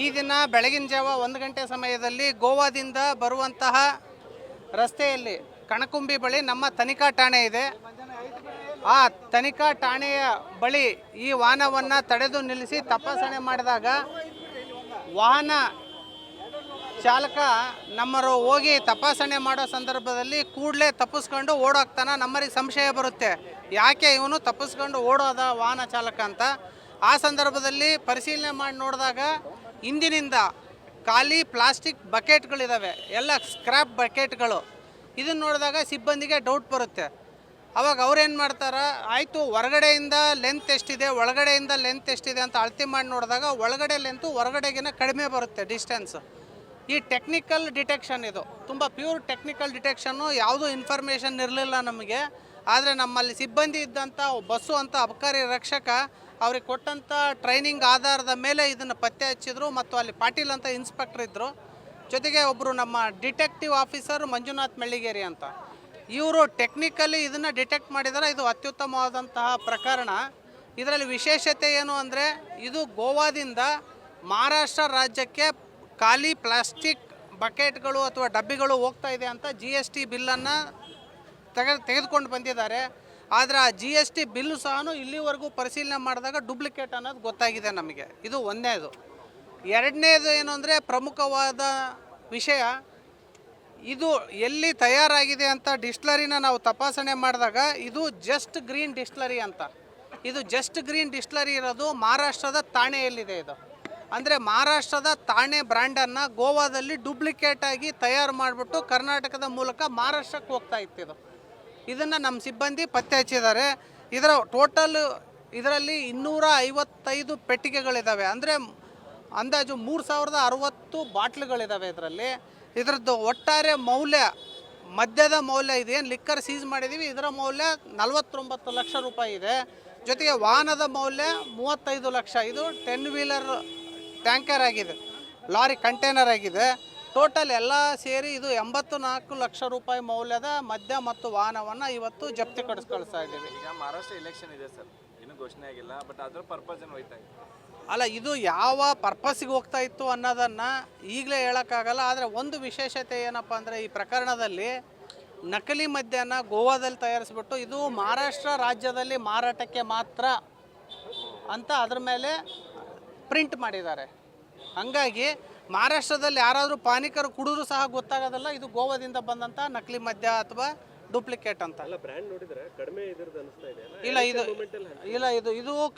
ಈ ದಿನ ಬೆಳಗಿನ ಜಾವ 1 ಗಂಟೆ ಸಮಯದಲ್ಲಿ ಗೋವಾದಿಂದ ಬರುವಂತಹ ರಸ್ತೆಯಲ್ಲಿ ಕಣಕುಂಬಿ ಬಳಿ ನಮ್ಮ ತನಿಖಾ ಠಾಣೆ ಇದೆ. ಆ ತನಿಖಾ ಠಾಣೆಯ ಬಳಿ ಈ ವಾಹನವನ್ನು ತಡೆದು ನಿಲ್ಲಿಸಿ ತಪಾಸಣೆ ಮಾಡಿದಾಗ ವಾಹನ ಚಾಲಕ ನಮ್ಮರು ಹೋಗಿ ತಪಾಸಣೆ ಮಾಡೋ ಸಂದರ್ಭದಲ್ಲಿ ಕೂಡಲೇ ತಪ್ಪಿಸ್ಕೊಂಡು ಓಡೋಗ್ತಾನೆ. ನಮ್ಮರಿಗೆ ಸಂಶಯ ಬರುತ್ತೆ, ಯಾಕೆ ಇವನು ತಪ್ಪಿಸ್ಕೊಂಡು ಓಡೋದ ವಾಹನ ಚಾಲಕ ಅಂತ. ಆ ಸಂದರ್ಭದಲ್ಲಿ ಪರಿಶೀಲನೆ ಮಾಡಿ ನೋಡಿದಾಗ ಹಿಂದಿನಿಂದ ಖಾಲಿ ಪ್ಲಾಸ್ಟಿಕ್ ಬಕೆಟ್ಗಳಿದ್ದಾವೆ, ಎಲ್ಲ ಸ್ಕ್ರ್ಯಾಪ್ ಬಕೆಟ್ಗಳು. ಇದನ್ನು ನೋಡಿದಾಗ ಸಿಬ್ಬಂದಿಗೆ ಡೌಟ್ ಬರುತ್ತೆ. ಅವಾಗ ಅವ್ರೇನು ಮಾಡ್ತಾರೆ, ಆಯಿತು ಹೊರಗಡೆಯಿಂದ ಲೆಂತ್ ಎಷ್ಟಿದೆ, ಒಳಗಡೆಯಿಂದ ಲೆಂತ್ ಎಷ್ಟಿದೆ ಅಂತ ಅಳತೆ ಮಾಡಿ ನೋಡಿದಾಗ ಒಳಗಡೆ ಲೆಂತು ಹೊರಗಡೆಗಿನ ಕಡಿಮೆ ಬರುತ್ತೆ ಡಿಸ್ಟೆನ್ಸ್. ಈ ಟೆಕ್ನಿಕಲ್ ಡಿಟೆಕ್ಷನ್ ಇದು ತುಂಬ ಪ್ಯೂರ್ ಟೆಕ್ನಿಕಲ್ ಡಿಟೆಕ್ಷನ್ನು. ಯಾವುದೂ ಇನ್ಫಾರ್ಮೇಷನ್ ಇರಲಿಲ್ಲ ನಮಗೆ. ಆದರೆ ನಮ್ಮಲ್ಲಿ ಸಿಬ್ಬಂದಿ ಇದ್ದಂಥ ಬಸ್ಸು ಅಂತ ಅಬಕಾರಿ ರಕ್ಷಕ ಅವ್ರಿಗೆ ಕೊಟ್ಟಂಥ ಟ್ರೈನಿಂಗ್ ಆಧಾರದ ಮೇಲೆ ಇದನ್ನು ಪತ್ತೆ ಹಚ್ಚಿದ್ರು. ಮತ್ತು ಅಲ್ಲಿ ಪಾಟೀಲ್ ಅಂತ ಇನ್ಸ್ಪೆಕ್ಟರ್ ಇದ್ದರು, ಜೊತೆಗೆ ಒಬ್ಬರು ನಮ್ಮ ಡಿಟೆಕ್ಟಿವ್ ಆಫೀಸರ್ ಮಂಜುನಾಥ್ ಮೆಳ್ಳಿಗೇರಿ ಅಂತ. ಇವರು ಟೆಕ್ನಿಕಲಿ ಇದನ್ನು ಡಿಟೆಕ್ಟ್ ಮಾಡಿದರೆ ಇದು ಅತ್ಯುತ್ತಮವಾದಂತಹ ಪ್ರಕರಣ. ಇದರಲ್ಲಿ ವಿಶೇಷತೆ ಏನು ಅಂದರೆ, ಇದು ಗೋವಾದಿಂದ ಮಹಾರಾಷ್ಟ್ರ ರಾಜ್ಯಕ್ಕೆ ಖಾಲಿ ಪ್ಲಾಸ್ಟಿಕ್ ಬಕೆಟ್ಗಳು ಅಥವಾ ಡಬ್ಬಿಗಳು ಹೋಗ್ತಾ ಇದೆ ಅಂತ GST ಬಿಲ್ಲನ್ನು ತೆಗೆದುಕೊಂಡು ಬಂದಿದ್ದಾರೆ. ಆದರೆ ಆ GST ಬಿಲ್ಲು ಸಹ ಇಲ್ಲಿವರೆಗೂ ಪರಿಶೀಲನೆ ಮಾಡಿದಾಗ ಡೂಪ್ಲಿಕೇಟ್ ಅನ್ನೋದು ಗೊತ್ತಾಗಿದೆ ನಮಗೆ. ಇದು ಒಂದನೇದು. ಎರಡನೇದು ಏನು ಅಂದರೆ, ಪ್ರಮುಖವಾದ ವಿಷಯ, ಇದು ಎಲ್ಲಿ ತಯಾರಾಗಿದೆ ಅಂತ ಡಿಸ್ಟಿಲರಿನ ನಾವು ತಪಾಸಣೆ ಮಾಡಿದಾಗ ಇದು ಜಸ್ಟ್ ಗ್ರೀನ್ ಡಿಸ್ಟಿಲರಿ ಅಂತ. ಇದು ಜಸ್ಟ್ ಗ್ರೀನ್ ಡಿಸ್ಟಿಲರಿ ಇರೋದು ಮಹಾರಾಷ್ಟ್ರದ ಥಾಣೆಯಲ್ಲಿದೆ. ಇದು ಅಂದರೆ ಮಹಾರಾಷ್ಟ್ರದ ಥಾಣೆ ಬ್ರ್ಯಾಂಡನ್ನು ಗೋವಾದಲ್ಲಿ ಡೂಪ್ಲಿಕೇಟಾಗಿ ತಯಾರು ಮಾಡಿಬಿಟ್ಟು ಕರ್ನಾಟಕದ ಮೂಲಕ ಮಹಾರಾಷ್ಟ್ರಕ್ಕೆ ಹೋಗ್ತಾ ಇತ್ತು. ಇದನ್ನು ನಮ್ಮ ಸಿಬ್ಬಂದಿ ಪತ್ತೆ ಹಚ್ಚಿದ್ದಾರೆ. ಇದರ ಟೋಟಲ್ ಇದರಲ್ಲಿ 255 ಪೆಟ್ಟಿಗೆಗಳಿದ್ದಾವೆ. ಅಂದರೆ ಅಂದಾಜು 3060 ಬಾಟ್ಲುಗಳಿದ್ದಾವೆ ಇದರಲ್ಲಿ. ಇದರದ್ದು ಒಟ್ಟಾರೆ ಮೌಲ್ಯ, ಮದ್ಯದ ಮೌಲ್ಯ, ಇದೇನು ಲಿಕ್ಕರ್ ಸೀಸ್ ಮಾಡಿದ್ದೀವಿ ಇದರ ಮೌಲ್ಯ 49 ಲಕ್ಷ ರೂಪಾಯಿ ಇದೆ. ಜೊತೆಗೆ ವಾಹನದ ಮೌಲ್ಯ 35 ಲಕ್ಷ. ಇದು 10 ವೀಲರ್ ಟ್ಯಾಂಕರ್ ಆಗಿದೆ, ಲಾರಿ ಕಂಟೈನರ್ ಆಗಿದೆ. ಟೋಟಲ್ ಎಲ್ಲ ಸೇರಿ ಇದು 84 ಲಕ್ಷ ರೂಪಾಯಿ ಮೌಲ್ಯದ ಮದ್ಯ ಮತ್ತು ವಾಹನವನ್ನು ಇವತ್ತು ಜಪ್ತಿ ಕಳಿಸ್ತಾ ಇದ್ದೀವಿ. ಈಗ ಮಹಾರಾಷ್ಟ್ರ ಎಲೆಕ್ಷನ್ ಇದೆ ಸರ್, ಇನ್ನೂ ಘೋಷಣೆ ಆಗಿಲ್ಲ, ಬಟ್ ಅದರ ಪರ್ಪಸ್ ಏನು ಹೋಯ್ತಾ ಇದೆ? ಅಲ್ಲ, ಇದು ಯಾವ ಪರ್ಪಸ್ಸಿಗೆ ಹೋಗ್ತಾ ಇತ್ತು ಅನ್ನೋದನ್ನು ಈಗಲೇ ಹೇಳೋಕ್ಕಾಗಲ್ಲ. ಆದರೆ ಒಂದು ವಿಶೇಷತೆ ಏನಪ್ಪ ಅಂದರೆ, ಈ ಪ್ರಕರಣದಲ್ಲಿ ನಕಲಿ ಮದ್ಯನ ಗೋವಾದಲ್ಲಿ ತಯಾರಿಸ್ಬಿಟ್ಟು ಇದು ಮಹಾರಾಷ್ಟ್ರ ರಾಜ್ಯದಲ್ಲಿ ಮಾರಾಟಕ್ಕೆ ಮಾತ್ರ ಅಂತ ಅದ್ರ ಮೇಲೆ ಪ್ರಿಂಟ್ ಮಾಡಿದ್ದಾರೆ. ಹಾಗಾಗಿ ಮಹಾರಾಷ್ಟ್ರದಲ್ಲಿ ಯಾರಾದರೂ ಪಾನಿಕರು ಕುಡಿದ್ರೂ ಸಹ ಗೊತ್ತಾಗೋದಲ್ಲ ಇದು ಗೋವಾದಿಂದ ಬಂದಂಥ ನಕಲಿ ಮದ್ಯ ಅಥವಾ ಡೂಪ್ಲಿಕೇಟ್ ಅಂತ. ಇದು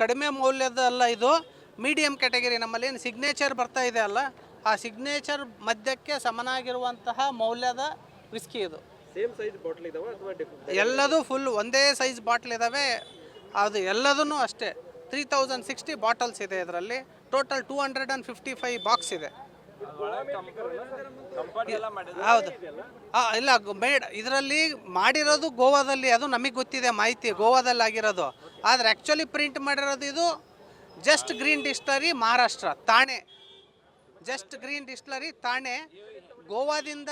ಕಡಿಮೆ ಮೌಲ್ಯದ ಅಲ್ಲ, ಇದು ಮೀಡಿಯಂ ಕ್ಯಾಟಗರಿ. ನಮ್ಮಲ್ಲಿ ಏನು ಸಿಗ್ನೇಚರ್ ಬರ್ತಾ ಇದೆ ಅಲ್ಲ, ಆ ಸಿಗ್ನೇಚರ್ ಮದ್ಯಕ್ಕೆ ಸಮನಾಗಿರುವಂತಹ ಮೌಲ್ಯದ ವಿಸ್ಕಿ ಇದು. ಸೇಮ್ ಸೈಜ್ ಬಾಟ್ಲ್ ಇದಾವೆ ಅಥವಾ ಎಲ್ಲದೂ ಫುಲ್ ಒಂದೇ ಸೈಜ್ ಬಾಟ್ಲ್ ಇದ್ದಾವೆ. ಅದು ಎಲ್ಲದೂ ಅಷ್ಟೇ 3060 ಬಾಟಲ್ಸ್ ಇದೆ ಇದರಲ್ಲಿ. ಟೋಟಲ್ 255 ಬಾಕ್ಸ್ ಇದೆ. ಹೌದು, ಇಲ್ಲ ಮೇಡ್ ಇದರಲ್ಲಿ ಮಾಡಿರೋದು ಗೋವಾದಲ್ಲಿ, ಅದು ನಮಗೆ ಗೊತ್ತಿದೆ ಮಾಹಿತಿ, ಗೋವಾದಲ್ಲಿ ಆಗಿರೋದು. ಆದರೆ ಆ್ಯಕ್ಚುಲಿ ಪ್ರಿಂಟ್ ಮಾಡಿರೋದು ಇದು just green distillery Maharashtra Thane. Just green distillery Thane ಗೋವಾದಿಂದ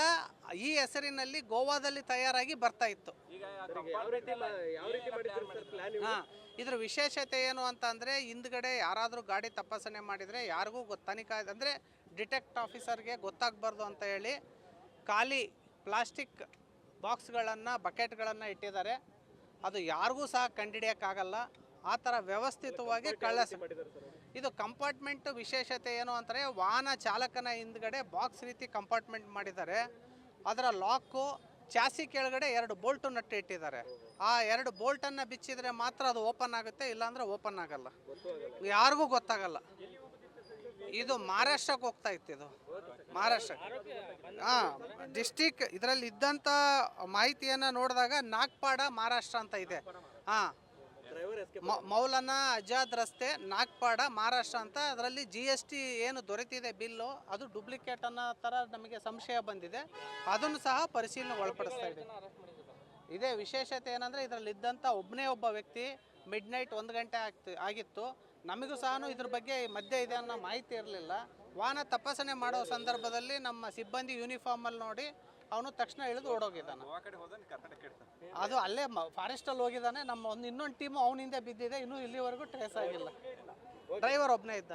ಈ ಹೆಸರಿನಲ್ಲಿ ಗೋವಾದಲ್ಲಿ ತಯಾರಾಗಿ ಬರ್ತಾ ಇತ್ತು. ಹಾಂ, ಇದರ ವಿಶೇಷತೆ ಏನು ಅಂತ ಅಂದರೆ, ಹಿಂದ್ಗಡೆ ಯಾರಾದರೂ ಗಾಡಿ ತಪಾಸಣೆ ಮಾಡಿದರೆ ಯಾರಿಗೂ ತನಿಖಾ ಅಂದರೆ ಡಿಟೆಕ್ಟ್ ಆಫೀಸರ್ಗೆ ಗೊತ್ತಾಗಬಾರ್ದು ಅಂತ ಹೇಳಿ ಖಾಲಿ ಪ್ಲಾಸ್ಟಿಕ್ ಬಾಕ್ಸ್ಗಳನ್ನು ಬಕೆಟ್ಗಳನ್ನು ಇಟ್ಟಿದ್ದಾರೆ. ಅದು ಯಾರಿಗೂ ಸಹ ಕಂಡುಹಿಡಿಯೋಕ್ಕಾಗಲ್ಲ. ಆ ಥರ ವ್ಯವಸ್ಥಿತವಾಗಿ ಇದು ಕಂಪಾರ್ಟ್ಮೆಂಟ್ ವಿಶೇಷತೆ ಏನು ಅಂತಾರೆ, ವಾಹನ ಚಾಲಕನ ಹಿಂದ್ಗಡೆ ಬಾಕ್ಸ್ ರೀತಿ ಕಂಪಾರ್ಟ್ಮೆಂಟ್ ಮಾಡಿದ್ದಾರೆ. ಅದರ ಲಾಕು ಚಾಸಿ ಕೆಳಗಡೆ 2 ಬೋಲ್ಟು ನಟ್ಟು ಇಟ್ಟಿದ್ದಾರೆ. ಆ 2 ಬೋಲ್ಟನ್ನು ಬಿಚ್ಚಿದರೆ ಮಾತ್ರ ಅದು ಓಪನ್ ಆಗುತ್ತೆ, ಇಲ್ಲಾಂದರೆ ಓಪನ್ ಆಗಲ್ಲ, ಯಾರಿಗೂ ಗೊತ್ತಾಗಲ್ಲ. ಇದು ಮಹಾರಾಷ್ಟ್ರಕ್ಕೆ ಹೋಗ್ತಾ ಇತ್ತು. ಇದು ಮಹಾರಾಷ್ಟ್ರಕ್ಕೆ ಡಿಸ್ಟಿಕ್. ಇದರಲ್ಲಿ ಇದ್ದಂಥ ಮಾಹಿತಿಯನ್ನು ನೋಡಿದಾಗ ನಾಗ್ಪಾಡ ಮಹಾರಾಷ್ಟ್ರ ಅಂತ ಇದೆ. ಮೌಲಾನಾ ಆಜಾದ್ ರಸ್ತೆ, ನಾಗ್ಪಾಡ ಮಹಾರಾಷ್ಟ್ರ ಅಂತ. ಅದರಲ್ಲಿ GST ಏನು ದೊರೆತಿದೆ ಬಿಲ್ಲು, ಅದು ಡೂಪ್ಲಿಕೇಟ್ ಅನ್ನೋ ಥರ ನಮಗೆ ಸಂಶಯ ಬಂದಿದೆ. ಅದನ್ನು ಸಹ ಪರಿಶೀಲನೆ ಒಳಪಡಿಸ್ತಾ ಇದೆ. ಇದೇ ವಿಶೇಷತೆ ಏನಂದರೆ, ಇದರಲ್ಲಿ ಇದ್ದಂಥ ಒಬ್ಬ ವ್ಯಕ್ತಿ ಮಿಡ್ನೈಟ್ 1 ಗಂಟೆ ಆಗಿತ್ತು. ನಮಗೂ ಸಹ ಇದ್ರ ಬಗ್ಗೆ ಮದ್ಯ ಇದೆ ಅನ್ನೋ ಮಾಹಿತಿ ಇರಲಿಲ್ಲ. ವಾಹನ ತಪಾಸಣೆ ಮಾಡೋ ಸಂದರ್ಭದಲ್ಲಿ ನಮ್ಮ ಸಿಬ್ಬಂದಿ ಯೂನಿಫಾರ್ಮಲ್ಲಿ ನೋಡಿ ಅವನು ತಕ್ಷಣ ಇಳಿದು ಓಡೋಗಿದ್ದಾನೆ. ಅದು ಅಲ್ಲೇ ಫಾರೆಸ್ಟಲ್ಲಿ ಹೋಗಿದ್ದಾನೆ. ನಮ್ಮ ಇನ್ನೊಂದು ಟೀಮು ಅವನಿಂದ ಬಿದ್ದಿದೆ, ಇನ್ನೂ ಇಲ್ಲಿವರೆಗೂ ಟ್ರೇಸ್ ಆಗಿಲ್ಲ. ಡ್ರೈವರ್ ಒಬ್ಬನೇ ಇದ್ದ.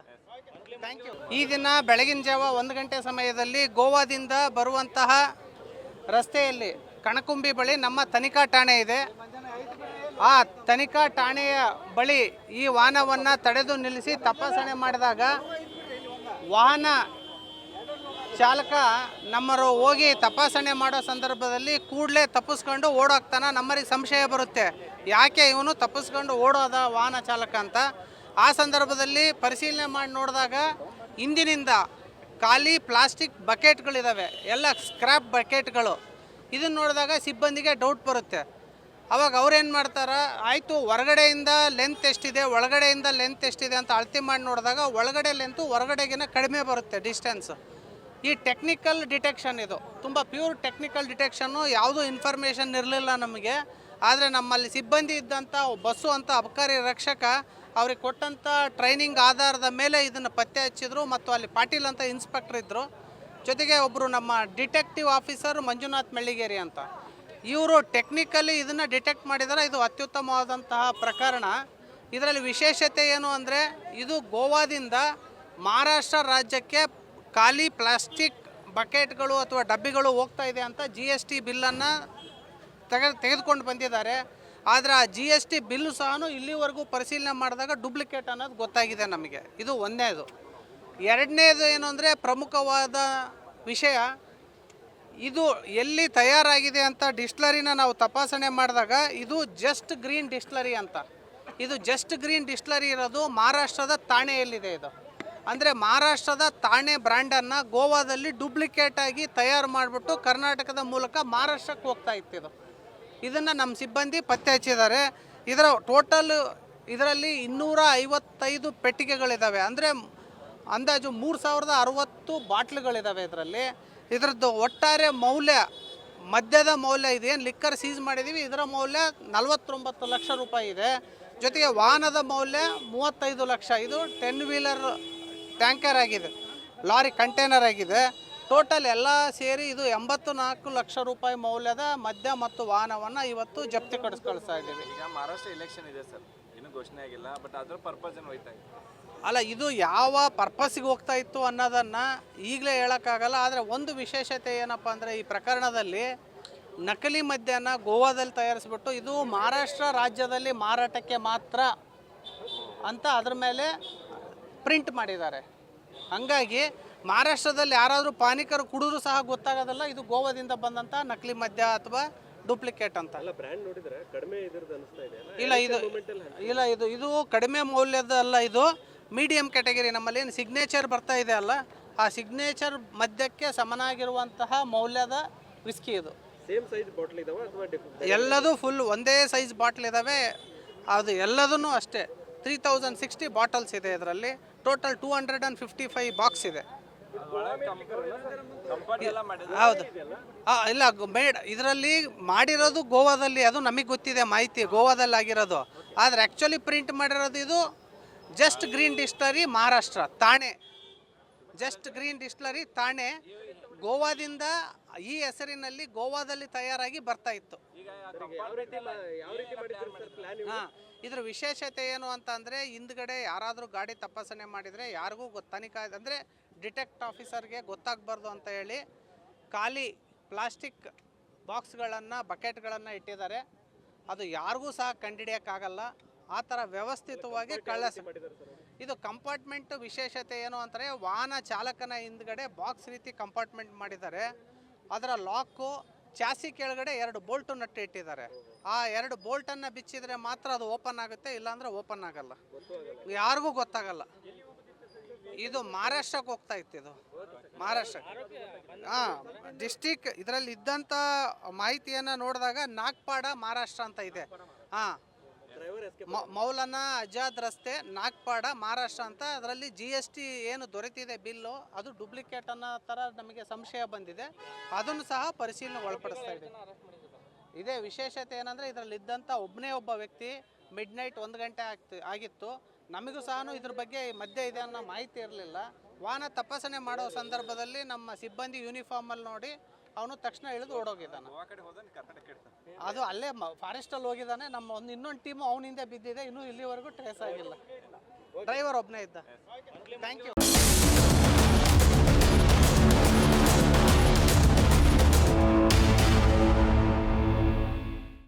Thank you. ಈ ದಿನ ಬೆಳಗಿನ ಜಾವ 1 ಗಂಟೆ ಸಮಯದಲ್ಲಿ ಗೋವಾದಿಂದ ಬರುವಂತಹ ರಸ್ತೆಯಲ್ಲಿ ಕಣಕುಂಬಿ ಬಳಿ ನಮ್ಮ ತನಿಖಾ ಠಾಣೆ ಇದೆ. ಆ ತನಿಖಾ ಠಾಣೆಯ ಬಳಿ ಈ ವಾಹನವನ್ನು ತಡೆದು ನಿಲ್ಲಿಸಿ ತಪಾಸಣೆ ಮಾಡಿದಾಗ ವಾಹನ ಚಾಲಕ ನಮ್ಮರು ಹೋಗಿ ತಪಾಸಣೆ ಮಾಡೋ ಸಂದರ್ಭದಲ್ಲಿ ಕೂಡಲೇ ತಪ್ಪಿಸ್ಕೊಂಡು ಓಡೋಗ್ತಾನೆ. ನಮ್ಮರಿಗೆ ಸಂಶಯ ಬರುತ್ತೆ, ಯಾಕೆ ಇವನು ತಪ್ಪಿಸ್ಕೊಂಡು ಓಡೋದ ವಾಹನ ಚಾಲಕ ಅಂತ. ಆ ಸಂದರ್ಭದಲ್ಲಿ ಪರಿಶೀಲನೆ ಮಾಡಿ ನೋಡಿದಾಗ ಹಿಂದಿನಿಂದ ಖಾಲಿ ಪ್ಲಾಸ್ಟಿಕ್ ಬಕೆಟ್ಗಳಿದ್ದಾವೆ, ಎಲ್ಲ ಸ್ಕ್ರ್ಯಾಪ್ ಬಕೆಟ್ಗಳು. ಇದನ್ನು ನೋಡಿದಾಗ ಸಿಬ್ಬಂದಿಗೆ ಡೌಟ್ ಬರುತ್ತೆ. ಅವಾಗ ಅವ್ರೇನು ಮಾಡ್ತಾರೆ, ಆಯಿತು ಹೊರಗಡೆಯಿಂದ ಲೆಂತ್ ಎಷ್ಟಿದೆ, ಒಳಗಡೆಯಿಂದ ಲೆಂತ್ ಎಷ್ಟಿದೆ ಅಂತ ಅಳತೆ ಮಾಡಿ ನೋಡಿದಾಗ ಒಳಗಡೆ ಲೆಂತು ಹೊರಗಡೆಗಿನ ಕಡಿಮೆ ಬರುತ್ತೆ ಡಿಸ್ಟೆನ್ಸ್. ಈ ಟೆಕ್ನಿಕಲ್ ಡಿಟೆಕ್ಷನ್ ಇದು ತುಂಬ ಪ್ಯೂರ್ ಟೆಕ್ನಿಕಲ್ ಡಿಟೆಕ್ಷನ್ನು. ಯಾವುದೂ ಇನ್ಫಾರ್ಮೇಷನ್ ಇರಲಿಲ್ಲ ನಮಗೆ. ಆದರೆ ನಮ್ಮಲ್ಲಿ ಸಿಬ್ಬಂದಿ ಇದ್ದಂಥ ಬಸ್ಸು ಅಂತ ಅಬಕಾರಿ ರಕ್ಷಕ ಅವ್ರಿಗೆ ಕೊಟ್ಟಂಥ ಟ್ರೈನಿಂಗ್ ಆಧಾರದ ಮೇಲೆ ಇದನ್ನು ಪತ್ತೆ ಹಚ್ಚಿದ್ರು. ಮತ್ತು ಅಲ್ಲಿ ಪಾಟೀಲ್ ಅಂತ ಇನ್ಸ್ಪೆಕ್ಟರ್ ಇದ್ದರು, ಜೊತೆಗೆ ಒಬ್ಬರು ನಮ್ಮ ಡಿಟೆಕ್ಟಿವ್ ಆಫೀಸರ್ ಮಂಜುನಾಥ್ ಮೆಳ್ಳಿಗೇರಿ ಅಂತ. ಇವರು ಟೆಕ್ನಿಕಲಿ ಇದನ್ನು ಡಿಟೆಕ್ಟ್ ಮಾಡಿದರೆ ಇದು ಅತ್ಯುತ್ತಮವಾದಂತಹ ಪ್ರಕರಣ. ಇದರಲ್ಲಿ ವಿಶೇಷತೆ ಏನು ಅಂದರೆ, ಇದು ಗೋವಾದಿಂದ ಮಹಾರಾಷ್ಟ್ರ ರಾಜ್ಯಕ್ಕೆ ಖಾಲಿ ಪ್ಲಾಸ್ಟಿಕ್ ಬಕೆಟ್ಗಳು ಅಥವಾ ಡಬ್ಬಿಗಳು ಹೋಗ್ತಾ ಇದೆ ಅಂತ GST ಬಿಲ್ಲನ್ನು ತೆಗೆದುಕೊಂಡು ಬಂದಿದ್ದಾರೆ. ಆದರೆ ಆ GST ಬಿಲ್ಲು ಸಹ ಇಲ್ಲಿವರೆಗೂ ಪರಿಶೀಲನೆ ಮಾಡಿದಾಗ ಡೂಪ್ಲಿಕೇಟ್ ಅನ್ನೋದು ಗೊತ್ತಾಗಿದೆ ನಮಗೆ. ಇದು ಒಂದನೇದು. ಎರಡನೇದು ಏನು ಅಂದರೆ, ಪ್ರಮುಖವಾದ ವಿಷಯ, ಇದು ಎಲ್ಲಿ ತಯಾರಾಗಿದೆ ಅಂತ ಡಿಸ್ಟಿಲರಿನ ನಾವು ತಪಾಸಣೆ ಮಾಡಿದಾಗ ಇದು ಜಸ್ಟ್ ಗ್ರೀನ್ ಡಿಸ್ಟಿಲರಿ ಅಂತ. ಇದು ಜಸ್ಟ್ ಗ್ರೀನ್ ಡಿಸ್ಟಿಲರಿ ಇರೋದು ಮಹಾರಾಷ್ಟ್ರದ ಥಾಣೆಯಲ್ಲಿದೆ. ಇದು ಅಂದರೆ ಮಹಾರಾಷ್ಟ್ರದ ಥಾಣೆ ಬ್ರ್ಯಾಂಡನ್ನು ಗೋವಾದಲ್ಲಿ ಡೂಪ್ಲಿಕೇಟಾಗಿ ತಯಾರು ಮಾಡಿಬಿಟ್ಟು ಕರ್ನಾಟಕದ ಮೂಲಕ ಮಹಾರಾಷ್ಟ್ರಕ್ಕೆ ಹೋಗ್ತಾ ಇತ್ತು. ಇದನ್ನು ನಮ್ಮ ಸಿಬ್ಬಂದಿ ಪತ್ತೆ ಹಚ್ಚಿದ್ದಾರೆ. ಇದರ ಟೋಟಲ್ ಇದರಲ್ಲಿ 255 ಪೆಟ್ಟಿಗೆಗಳಿದ್ದಾವೆ. ಅಂದರೆ ಅಂದಾಜು 3060 ಬಾಟ್ಲುಗಳಿದ್ದಾವೆ ಇದರಲ್ಲಿ. ಇದರದ್ದು ಒಟ್ಟಾರೆ ಮೌಲ್ಯ, ಮದ್ಯದ ಮೌಲ್ಯ, ಇದೇನು ಲಿಕ್ಕರ್ ಸೀಸ್ ಮಾಡಿದ್ದೀವಿ ಇದರ ಮೌಲ್ಯ 49 ಲಕ್ಷ ರೂಪಾಯಿ ಇದೆ. ಜೊತೆಗೆ ವಾಹನದ ಮೌಲ್ಯ 35 ಲಕ್ಷ. ಇದು 10 ವೀಲರ್ ಟ್ಯಾಂಕರ್ ಆಗಿದೆ, ಲಾರಿ ಕಂಟೈನರ್ ಆಗಿದೆ. ಟೋಟಲ್ ಎಲ್ಲ ಸೇರಿ ಇದು 84 ಲಕ್ಷ ರೂಪಾಯಿ ಮೌಲ್ಯದ ಮದ್ಯ ಮತ್ತು ವಾಹನವನ್ನು ಇವತ್ತು ಜಪ್ತಿ ಕಳಿಸ್ತಾ ಇದ್ದೀವಿ. ಈಗ ಮಹಾರಾಷ್ಟ್ರ ಎಲೆಕ್ಷನ್ ಇದೆ ಸರ್, ಇನ್ನೂ ಘೋಷಣೆ ಆಗಿಲ್ಲ, ಬಟ್ ಅದ್ರ ಪರ್ಪಸ್ ಏನು ಹೋಯ್ತಾ ಇದೆ? ಅಲ್ಲ, ಇದು ಯಾವ ಪರ್ಪಸ್ಸಿಗೆ ಹೋಗ್ತಾ ಇತ್ತು ಅನ್ನೋದನ್ನು ಈಗಲೇ ಹೇಳೋಕ್ಕಾಗಲ್ಲ. ಆದರೆ ಒಂದು ವಿಶೇಷತೆ ಏನಪ್ಪ ಅಂದರೆ, ಈ ಪ್ರಕರಣದಲ್ಲಿ ನಕಲಿ ಮದ್ಯನ ಗೋವಾದಲ್ಲಿ ತಯಾರಿಸ್ಬಿಟ್ಟು ಇದು ಮಹಾರಾಷ್ಟ್ರ ರಾಜ್ಯದಲ್ಲಿ ಮಾರಾಟಕ್ಕೆ ಮಾತ್ರ ಅಂತ ಅದ್ರ ಮೇಲೆ ಪ್ರಿಂಟ್ ಮಾಡಿದ್ದಾರೆ. ಹಾಗಾಗಿ ಮಹಾರಾಷ್ಟ್ರದಲ್ಲಿ ಯಾರಾದರೂ ಪಾನಿಕರು ಕುಡಿದ್ರೂ ಸಹ ಗೊತ್ತಾಗೋದಲ್ಲ ಇದು ಗೋವಾದಿಂದ ಬಂದಂಥ ನಕಲಿ ಮದ್ಯ ಅಥವಾ ಡೂಪ್ಲಿಕೇಟ್ ಅಂತ. ಬ್ರ್ಯಾಂಡ್ ನೋಡಿದ್ರೆ ಕಡಿಮೆ ಇದ್ರದ್ದು ಅನಿಸ್ತಾ ಇದೆ. ಇದು ಕಡಿಮೆ ಮೌಲ್ಯದ ಅಲ್ಲ, ಇದು ಮೀಡಿಯಂ ಕ್ಯಾಟಗರಿ. ನಮ್ಮಲ್ಲಿ ಏನು ಸಿಗ್ನೇಚರ್ ಬರ್ತಾ ಇದೆ ಅಲ್ಲ, ಆ ಸಿಗ್ನೇಚರ್ ಮದ್ಯಕ್ಕೆ ಸಮನಾಗಿರುವಂತಹ ಮೌಲ್ಯದ ವಿಸ್ಕಿ ಇದು. ಸೇಮ್ ಸೈಜ್ ಬಾಟ್ಲ್ ಇದಾವೆ ಅಥವಾ ಎಲ್ಲದೂ ಫುಲ್ ಒಂದೇ ಸೈಜ್ ಬಾಟ್ಲ್ ಇದ್ದಾವೆ. ಅದು ಎಲ್ಲದೂ ಅಷ್ಟೇ 3060 ಬಾಟಲ್ಸ್ ಇದೆ ಇದರಲ್ಲಿ. ಟೋಟಲ್ 255 ಬಾಕ್ಸ್ ಇದೆ. ಹೌದು, ಇಲ್ಲ ಮೇಡ್ ಇದರಲ್ಲಿ ಮಾಡಿರೋದು ಗೋವಾದಲ್ಲಿ, ಅದು ನಮಗೆ ಗೊತ್ತಿದೆ ಮಾಹಿತಿ, ಗೋವಾದಲ್ಲಿ ಆಗಿರೋದು. ಆದರೆ ಆ್ಯಕ್ಚುಲಿ ಪ್ರಿಂಟ್ ಮಾಡಿರೋದು ಇದು just green distillery Maharashtra Thane. Just green distillery Thane ಗೋವಾದಿಂದ ಈ ಹೆಸರಿನಲ್ಲಿ ಗೋವಾದಲ್ಲಿ ತಯಾರಾಗಿ ಬರ್ತಾ ಇತ್ತು. ಹಾಂ, ಇದರ ವಿಶೇಷತೆ ಏನು ಅಂತ ಅಂದರೆ, ಹಿಂದ್ಗಡೆ ಯಾರಾದರೂ ಗಾಡಿ ತಪಾಸಣೆ ಮಾಡಿದರೆ ಯಾರಿಗೂ ತನಿಖಾ ಅಂದರೆ ಡಿಟೆಕ್ಟ್ ಆಫೀಸರ್ಗೆ ಗೊತ್ತಾಗಬಾರ್ದು ಅಂತ ಹೇಳಿ ಖಾಲಿ ಪ್ಲಾಸ್ಟಿಕ್ ಬಾಕ್ಸ್ಗಳನ್ನು ಬಕೆಟ್ಗಳನ್ನು ಇಟ್ಟಿದ್ದಾರೆ. ಅದು ಯಾರಿಗೂ ಸಹ ಕಂಡುಹಿಡಿಯೋಕ್ಕಾಗಲ್ಲ. ಆ ಥರ ವ್ಯವಸ್ಥಿತವಾಗಿ ಇದು ಕಂಪಾರ್ಟ್ಮೆಂಟ್ ವಿಶೇಷತೆ ಏನು ಅಂತಾರೆ, ವಾಹನ ಚಾಲಕನ ಹಿಂದ್ಗಡೆ ಬಾಕ್ಸ್ ರೀತಿ ಕಂಪಾರ್ಟ್ಮೆಂಟ್ ಮಾಡಿದ್ದಾರೆ. ಅದರ ಲಾಕು ಚಾಸಿ ಕೆಳಗಡೆ 2 ಬೋಲ್ಟು ನಟ್ಟು ಇಟ್ಟಿದ್ದಾರೆ. ಆ 2 ಬೋಲ್ಟನ್ನು ಬಿಚ್ಚಿದ್ರೆ ಮಾತ್ರ ಅದು ಓಪನ್ ಆಗುತ್ತೆ, ಇಲ್ಲಾಂದರೆ ಓಪನ್ ಆಗಲ್ಲ, ಯಾರಿಗೂ ಗೊತ್ತಾಗಲ್ಲ. ಇದು ಮಹಾರಾಷ್ಟ್ರಕ್ಕೆ ಹೋಗ್ತಾ ಇತ್ತು. ಇದು ಮಹಾರಾಷ್ಟ್ರಕ್ಕೆ ಡಿಸ್ಟಿಕ್. ಇದರಲ್ಲಿ ಇದ್ದಂಥ ಮಾಹಿತಿಯನ್ನು ನೋಡಿದಾಗ ನಾಗ್ಪಾಡ ಮಹಾರಾಷ್ಟ್ರ ಅಂತ ಇದೆ. ಮೌಲಾನಾ ಆಜಾದ್ ರಸ್ತೆ, ನಾಗ್ಪಾಡ ಮಹಾರಾಷ್ಟ್ರ ಅಂತ. ಅದರಲ್ಲಿ GST ಏನು ದೊರೆತಿದೆ ಬಿಲ್ಲು, ಅದು ಡೂಪ್ಲಿಕೇಟ್ ಅನ್ನೋ ಥರ ನಮಗೆ ಸಂಶಯ ಬಂದಿದೆ. ಅದನ್ನು ಸಹ ಪರಿಶೀಲನೆ ಒಳಪಡಿಸ್ತಾ ಇದೆ. ಇದೇ ವಿಶೇಷತೆ ಏನಂದರೆ, ಇದರಲ್ಲಿ ಇದ್ದಂಥ ಒಬ್ಬ ವ್ಯಕ್ತಿ ಮಿಡ್ನೈಟ್ 1 ಗಂಟೆ ಆಗಿತ್ತು. ನಮಗೂ ಸಹ ಇದ್ರ ಬಗ್ಗೆ ಮದ್ಯ ಇದೆ ಅನ್ನೋ ಮಾಹಿತಿ ಇರಲಿಲ್ಲ. ವಾಹನ ತಪಾಸಣೆ ಮಾಡೋ ಸಂದರ್ಭದಲ್ಲಿ ನಮ್ಮ ಸಿಬ್ಬಂದಿ ಯೂನಿಫಾರ್ಮಲ್ಲಿ ನೋಡಿ ಅವನು ತಕ್ಷಣ ಇಳಿದು ಓಡೋಗಿದ್ದಾನೆ. ಅದು ಅಲ್ಲೇ ಫಾರೆಸ್ಟಲ್ಲಿ ಹೋಗಿದ್ದಾನೆ. ನಮ್ಮ ಇನ್ನೊಂದು ಟೀಮು ಅವನಿಂದ ಬಿದ್ದಿದೆ, ಇನ್ನೂ ಇಲ್ಲಿವರೆಗೂ ಟ್ರೇಸ್ ಆಗಿಲ್ಲ. ಡ್ರೈವರ್ ಒಬ್ಬನೇ ಇದ್ದ. Thank you.